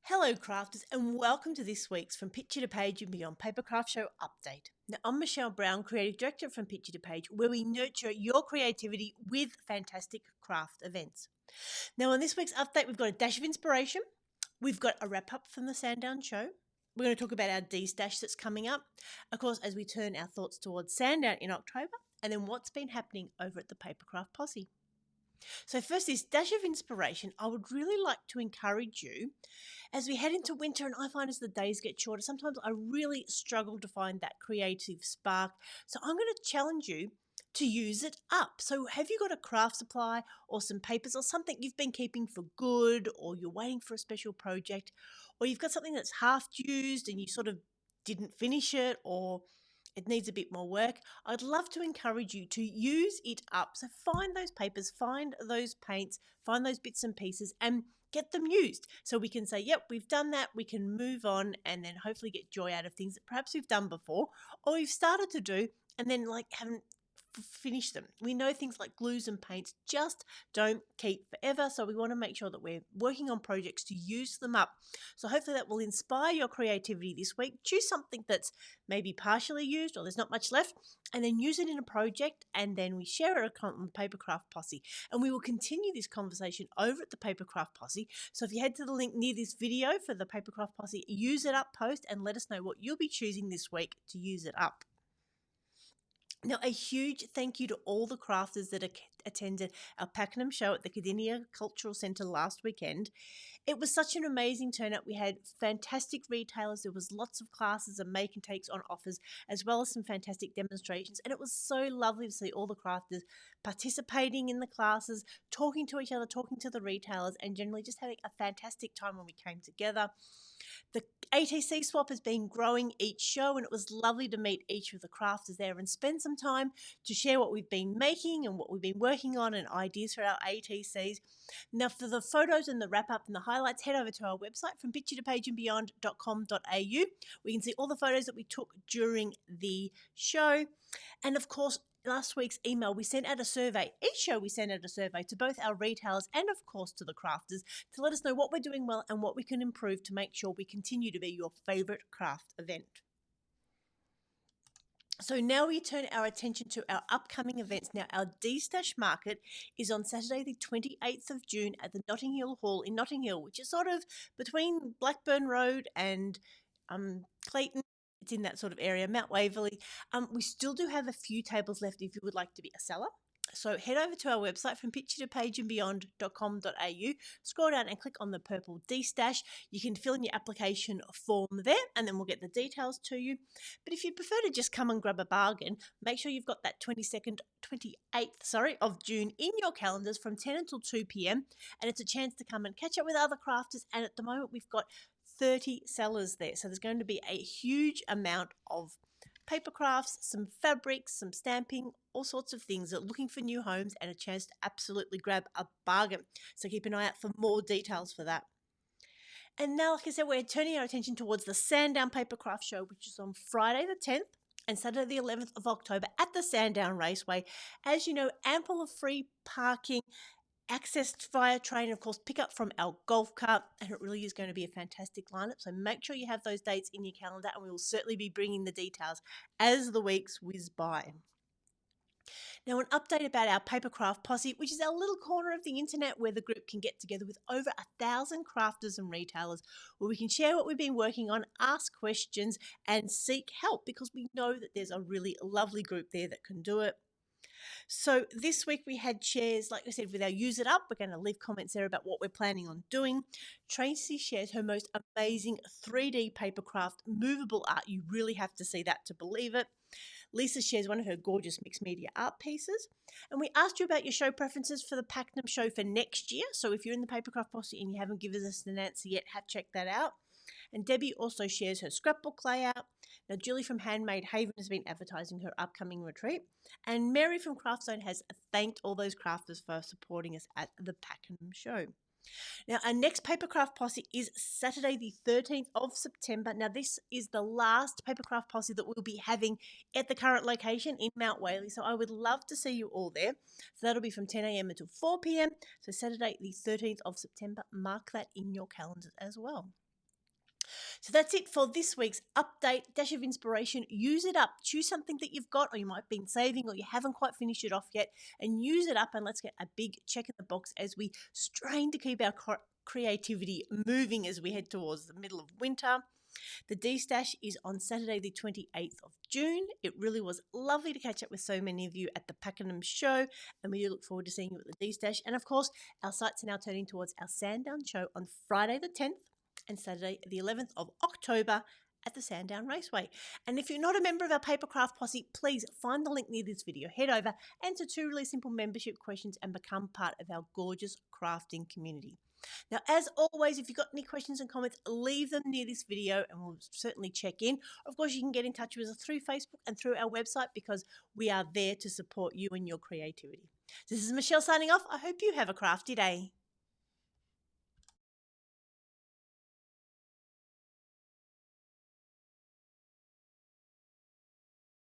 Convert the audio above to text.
Hello crafters and welcome to this week's From Picture to Page and Beyond Papercraft Show update. Now I'm Michelle Brown, Creative Director from Picture to Page, where we nurture your creativity with fantastic craft events. Now on this week's update we've got a dash of inspiration, we've got a wrap up from the SANDOWN show, we're going to talk about our DESTASH that's coming up, of course as we turn our thoughts towards SANDOWN in October, and then what's been happening over at the Papercraft Posse. So first, this dash of inspiration, I would really like to encourage you as we head into winter, and I find as the days get shorter, sometimes I really struggle to find that creative spark. So I'm going to challenge you to use it up. So have you got a craft supply or some papers or something you've been keeping for good, or you're waiting for a special project, or you've got something that's half used and you sort of didn't finish it, or it needs a bit more work? I'd love to encourage you to use it up. So find those papers, find those paints, find those bits and pieces and get them used. So we can say, yep, we've done that, we can move on and then hopefully get joy out of things that perhaps we've done before or we've started to do and then haven't finish them. We know things like glues and paints just don't keep forever, so we want to make sure that we're working on projects to use them up. So hopefully that will inspire your creativity this week. Choose something that's maybe partially used or there's not much left, and then use it in a project, and then we share it on the Papercraft Posse, and we will continue this conversation over at the Papercraft Posse. So if you head to the link near this video for the Papercraft Posse use it up post and let us know what you'll be choosing this week to use it up. Now, a huge thank you to all the crafters that attended our Pakenham show at the Cardinia Cultural Centre last weekend. It was such an amazing turnout. We had fantastic retailers. There was lots of classes and make and takes on offers, as well as some fantastic demonstrations. And it was so lovely to see all the crafters participating in the classes, talking to each other, talking to the retailers, and generally just having a fantastic time when we came together. The ATC swap has been growing each show, and it was lovely to meet each of the crafters there and spend some time to share what we've been making and what we've been working on and ideas for our ATCs. Now, for the photos and the wrap-up and the highlights, head over to our website from picture2pageandbeyond.com.au. We can see all the photos that we took during the show. And of course, last week's email, we sent out a survey. Each show we sent out a survey to both our retailers and of course to the crafters to let us know what we're doing well and what we can improve to make sure we continue to be your favourite craft event. So now we turn our attention to our upcoming events. Now our DESTASH market is on Saturday the 28th of June at the Notting Hill Hall in Notting Hill, which is sort of between Blackburn Road and Clayton. It's in that sort of area, Mount Waverley. We still do have a few tables left if you would like to be a seller. So head over to our website from picture2pageandbeyond.com.au, scroll down and click on the purple DESTASH. You can fill in your application form there and then we'll get the details to you. But if you prefer to just come and grab a bargain, make sure you've got that 28th of June in your calendars from 10 until 2 p.m. and it's a chance to come and catch up with other crafters, and at the moment we've got 30 sellers there. So there's going to be a huge amount of paper crafts, some fabrics, some stamping, all sorts of things that are looking for new homes and a chance to absolutely grab a bargain. So keep an eye out for more details for that. And now, like I said, we're turning our attention towards the Sandown Papercraft Show, which is on Friday the 10th and Saturday the 11th of October at the Sandown Raceway. As you know, ample of free parking, accessed via train, of course, pick up from our golf cart, and it really is going to be a fantastic lineup. So make sure you have those dates in your calendar, and we will certainly be bringing the details as the weeks whiz by. Now, an update about our Papercraft Posse, which is our little corner of the internet where the group can get together with over 1,000 crafters and retailers, where we can share what we've been working on, ask questions, and seek help, because we know that there's a really lovely group there that can do it. So this week we had shares, like I said, with our Use It Up. We're going to leave comments there about what we're planning on doing. Tracy shares her most amazing 3D papercraft movable art. You really have to see that to believe it. Lisa shares one of her gorgeous mixed media art pieces. And we asked you about your show preferences for the Pakenham show for next year. So if you're in the Papercraft Posse and you haven't given us an answer yet, check that out. And Debbie also shares her scrapbook layout. Now, Julie from Handmade Haven has been advertising her upcoming retreat. And Mary from Craft Zone has thanked all those crafters for supporting us at the Pakenham show. Now, our next Papercraft Posse is Saturday the 13th of September. Now, this is the last Papercraft Posse that we'll be having at the current location in Mount Waverley. So I would love to see you all there. So that'll be from 10 a.m. until 4 p.m. So Saturday the 13th of September, mark that in your calendars as well. So that's it for this week's update, dash of inspiration. Use it up. Choose something that you've got or you might have been saving or you haven't quite finished it off yet, and use it up, and let's get a big check in the box as we strain to keep our creativity moving as we head towards the middle of winter. The DESTASH is on Saturday the 28th of June. It really was lovely to catch up with so many of you at the Pakenham show, and we do look forward to seeing you at the DESTASH. And of course, our sights are now turning towards our Sandown show on Friday the 10th and Saturday the 11th of October at the Sandown Raceway. And if you're not a member of our Papercraft posse, please find the link near this video, head over, answer 2 really simple membership questions, and become part of our gorgeous crafting community. Now, as always, if you've got any questions and comments, leave them near this video and we'll certainly check in. Of course, you can get in touch with us through Facebook and through our website because we are there to support you and your creativity. This is Michelle signing off. I hope you have a crafty day.